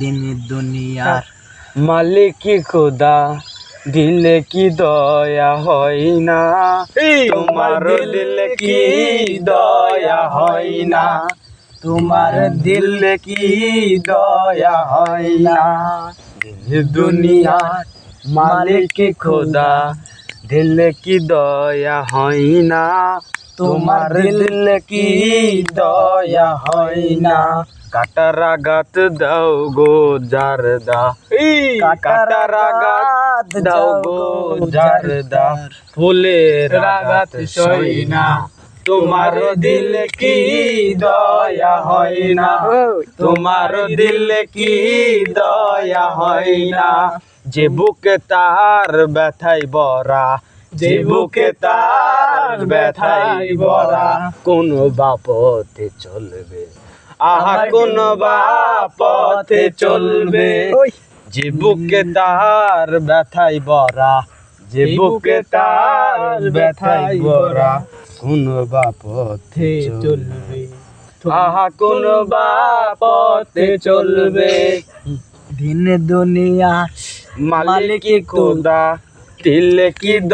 दिन दुनियार মালিক খোদা দিলে কি দয়া হয় না, তোমার দিলে কি দয়া হয় না, তোমার दिल की दया হয় না। দুনিয়ার মালিক খোদা দিলে কি দয়া হয় না, তোমার दिल की दया হয় না। কাটার আঘাত দাও গো জারদা, কাটার আঘাত দাও গো জারদা, ফুলের আঘাত সই না, তোমার দিল কি দয়া হয় না, তোমার দিল কি দয়া হয় না। যে বুকে তার ব্যথাই ভরা, যে বুকে তার ব্যথাই ভরা, কোন বাপথে চলবে, আহা কোন বাপথে চলবে। যে বুকে তার ব্যথাই ভরা, যে বুকে তার ব্যথাই ভরা, কোন বাপথে চলবে, আহা কোন বাপথে চলবে। दिन दुनिया মালিক খোদা দিলে কি